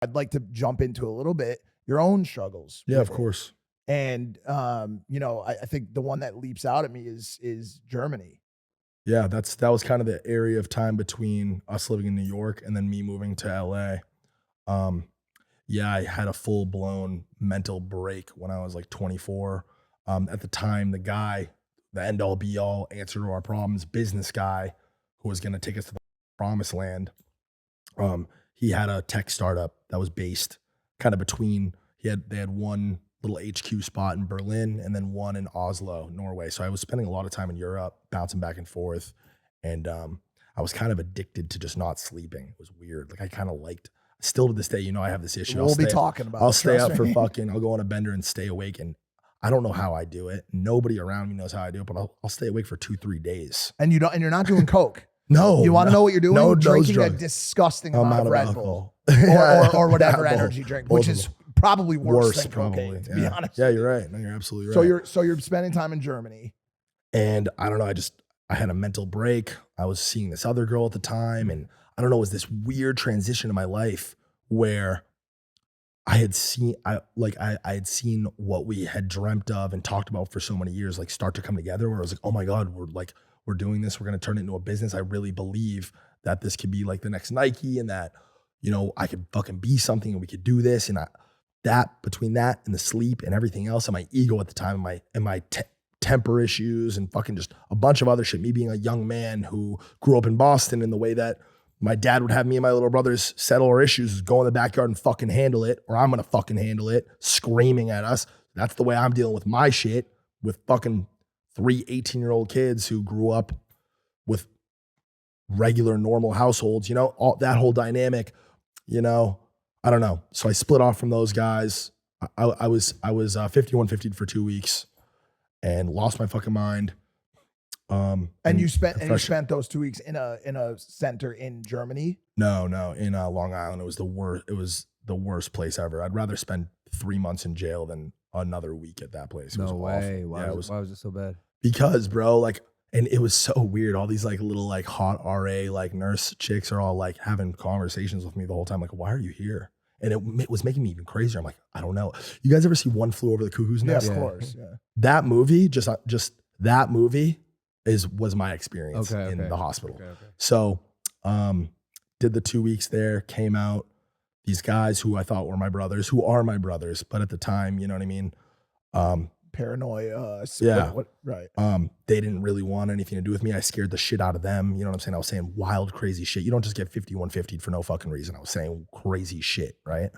I'd like to jump into a little bit your own struggles. Yeah, of course. And you know, I think the one that leaps out at me is Germany. Yeah, that was kind of the area of time between us living in New York and then me moving to LA. Um, yeah, I had a full blown mental break when I was like 24. At the time, the guy, the end all be all answer to our problems, business guy who was going to take us to the promised land. He had a tech startup that was based kind of between, they had one little HQ spot in Berlin and then one in Oslo, Norway. So I was spending a lot of time in Europe, bouncing back and forth. And I was kind of addicted to just not sleeping. It was weird. Like I kind of liked, still to this day, you know, I have this issue. We'll be talking about it. I'll stay up for fucking, I'll go on a bender and stay awake. And I don't know how I do it. Nobody around me knows how I do it, but I'll stay awake for 2-3 days. And you're not doing coke. No. You want to know what you're doing? No, drinking a disgusting amount of Red Bull or whatever energy drink, which is probably worse than cocaine, to be honest. Yeah, you're right. No, you're absolutely right. So you're spending time in Germany. And I don't know, I had a mental break. I was seeing this other girl at the time, and I don't know, it was this weird transition in my life where I had seen what we had dreamt of and talked about for so many years, like start to come together, where I was like, oh my God, we're doing this. We're going to turn it into a business. I really believe that this could be like the next Nike, and that, you know, I could fucking be something and we could do this. And between that and the sleep and everything else, and my ego at the time, and my temper issues and fucking just a bunch of other shit, me being a young man who grew up in Boston in the way that my dad would have me and my little brothers settle our issues, go in the backyard and fucking handle it, or I'm going to fucking handle it, screaming at us. That's the way I'm dealing with my shit, with fucking 3 18-year-old kids who grew up with regular, normal households, you know, all that whole dynamic, you know, I don't know. So I split off from those guys. I was 51-50'd for 2 weeks and lost my fucking mind. And you spent those 2 weeks in a center in Germany? No, in Long Island. It was the worst. It was the worst place ever. I'd rather spend 3 months in jail than another week at that place. It was way. Awful. Why was it so bad? Because, bro, like, and it was so weird. All these like little like hot RA like nurse chicks are all like having conversations with me the whole time. Like, why are you here? And it was making me even crazier. I'm like, I don't know. You guys ever see One Flew Over the Cuckoo's Nest? Yeah, of course. Yeah. That movie, just that movie was my experience in the hospital. Okay. So, did the 2 weeks there, came out. These guys who I thought were my brothers, who are my brothers, but at the time, you know what I mean? Paranoia. Yeah. Right. They didn't really want anything to do with me. I scared the shit out of them. You know what I'm saying? I was saying wild, crazy shit. You don't just get 51-50 for no fucking reason. I was saying crazy shit, right?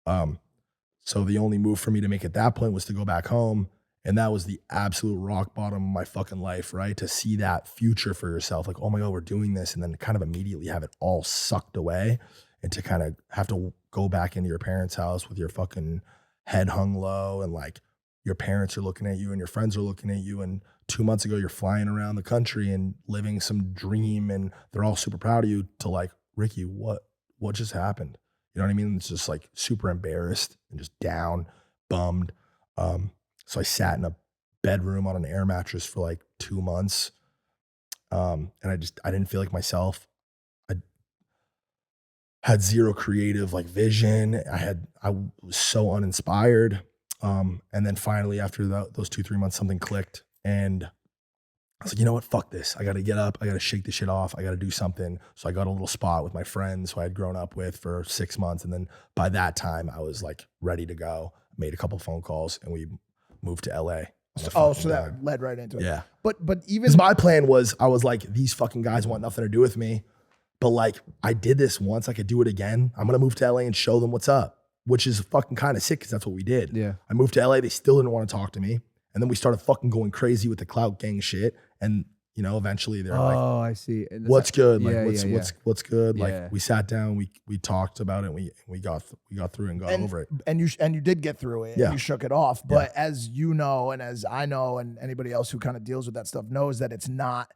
So the only move for me to make at that point was to go back home. And that was the absolute rock bottom of my fucking life, right? To see that future for yourself, like, oh my God, we're doing this. And then kind of immediately have it all sucked away, and to kind of have to go back into your parents' house with your fucking head hung low, and like your parents are looking at you and your friends are looking at you. And 2 months ago, you're flying around the country and living some dream, and they're all super proud of you, to like, Ricky, what just happened? You know what I mean? It's just like super embarrassed and just down, bummed. So I sat in a bedroom on an air mattress for like 2 months. And I didn't feel like myself. I had zero creative like vision. I was so uninspired. And then finally after those 2-3 months, something clicked, and I was like, you know what? Fuck this. I got to get up. I got to shake this shit off. I got to do something. So I got a little spot with my friends who I had grown up with for 6 months. And then by that time I was like ready to go. Made a couple phone calls and we moved to LA. So that led right into it. Yeah. But even my plan was, I was like, these fucking guys want nothing to do with me. But like, I did this once, I could do it again. I'm going to move to LA and show them what's up, which is fucking kind of sick because that's what we did. Yeah. I moved to LA. They still didn't want to talk to me. And then we started fucking going crazy with the clout gang shit. And, you know, eventually they're like, oh, I see. What's good? Like, Yeah, what's good? Yeah. Like, we sat down, we talked about it, and we got through it and got over it. And you did get through it. Yeah. And you shook it off. But as you know, and as I know, and anybody else who kind of deals with that stuff knows, that it's not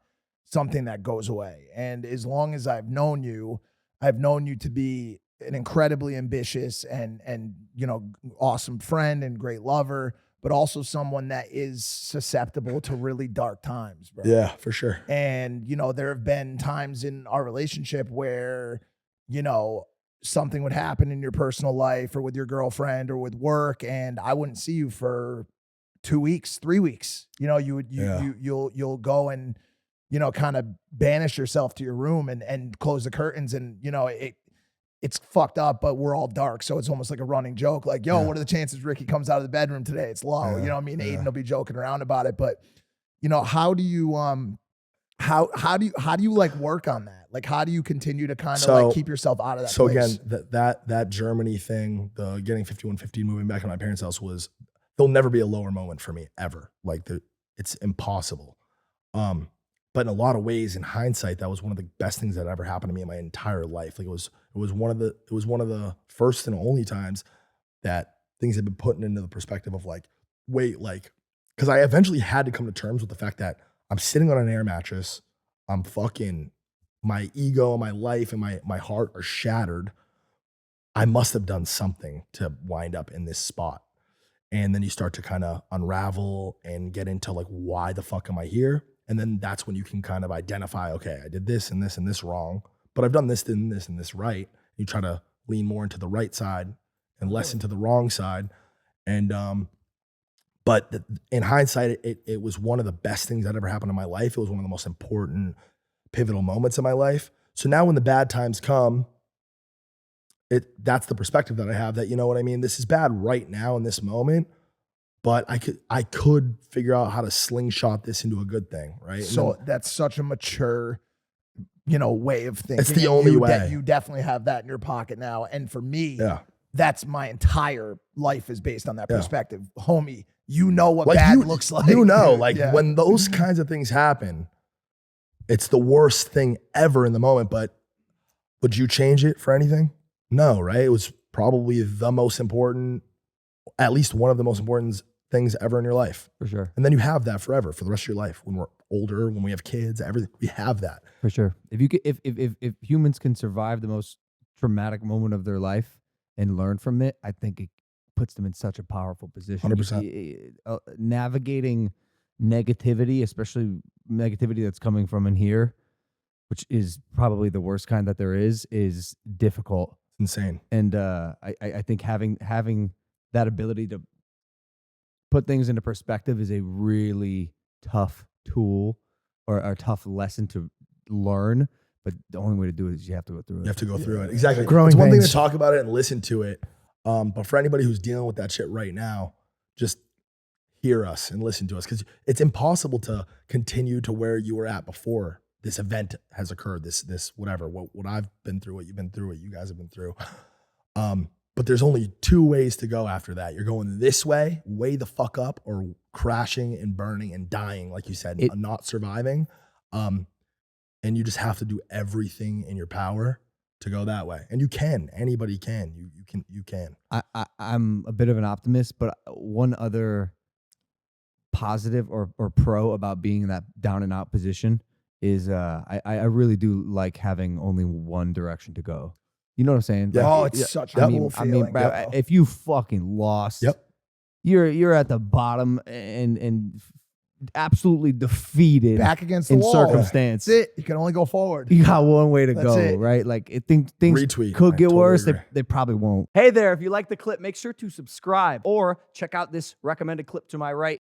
something that goes away. And as long as I've known you to be an incredibly ambitious and you know, awesome friend and great lover, but also someone that is susceptible to really dark times, bro. Yeah, for sure. And, you know, there have been times in our relationship where, you know, something would happen in your personal life or with your girlfriend or with work, and I wouldn't see you for 2 weeks, 3 weeks. You know, you'll go and, you know, kind of banish yourself to your room and close the curtains, and, you know, it's fucked up, but we're all dark. So it's almost like a running joke. Like, yo, what are the chances Ricky comes out of the bedroom today? It's low. You know what I mean? Adin will be joking around about it, but you know, how do you like work on that? Like, how do you continue to kind of like keep yourself out of that place? Again, that Germany thing, the getting 51-50, moving back to my parents' house there'll never be a lower moment for me ever. Like it's impossible. But in a lot of ways, in hindsight, that was one of the best things that ever happened to me in my entire life. Like it was one of the first and only times that things have been put into the perspective of like, wait, like, because I eventually had to come to terms with the fact that I'm sitting on an air mattress. I'm fucking, my ego, my life, and my heart are shattered. I must have done something to wind up in this spot. And then you start to kind of unravel and get into like, why the fuck am I here? And then that's when you can kind of identify, okay, I did this and this and this wrong, but I've done this and this and this right. You try to lean more into the right side and less into the wrong side. And, but in hindsight, it was one of the best things that ever happened in my life. It was one of the most important pivotal moments in my life. So now when the bad times come, that's the perspective that I have, that, you know what I mean? This is bad right now in this moment, but I could figure out how to slingshot this into a good thing, right? So that's such a mature, you know, way of thinking. It's the only way. You definitely have that in your pocket now. And for me, that's my entire life is based on that perspective. Homie, you know what like bad looks like. You know, like when those kinds of things happen, it's the worst thing ever in the moment, but would you change it for anything? No, right? It was probably the most important, at least one of the most important things ever in your life. For sure. And then you have that forever for the rest of your life. When we're older, when we have kids, everything, we have that. For sure. If humans can survive the most traumatic moment of their life and learn from it, I think it puts them in such a powerful position. 100%. Navigating negativity, especially negativity that's coming from in here, which is probably the worst kind that there is difficult. It's insane. And I think having that ability to put things into perspective is a really tough tool or a tough lesson to learn. But the only way to do it is you have to go through it. You have to go through it. Exactly. Growing it's one thing pains. to talk about it and listen to it. But for anybody who's dealing with that shit right now, just hear us and listen to us, because it's impossible to continue to where you were at before this event has occurred, this whatever, what I've been through, what you've been through, what you guys have been through. But there's only two ways to go after that. You're going this way the fuck up, or crashing and burning and dying, like you said, not surviving. And you just have to do everything in your power to go that way. And you can. Anybody can. You can. I'm a bit of an optimist, but one other positive or pro about being in that down and out position is I really do like having only one direction to go. You know what I'm saying? Yeah. Like, Oh, it's such a cool feeling. Bro, if you fucking lost, you're at the bottom and absolutely defeated, back against the in wall. Circumstance. That's it. You can only go forward. You got one way to That's go, it. right? Like things Retweet. could get totally worse. agree. They probably won't. Hey there, if you like the clip, make sure to subscribe or check out this recommended clip to my right.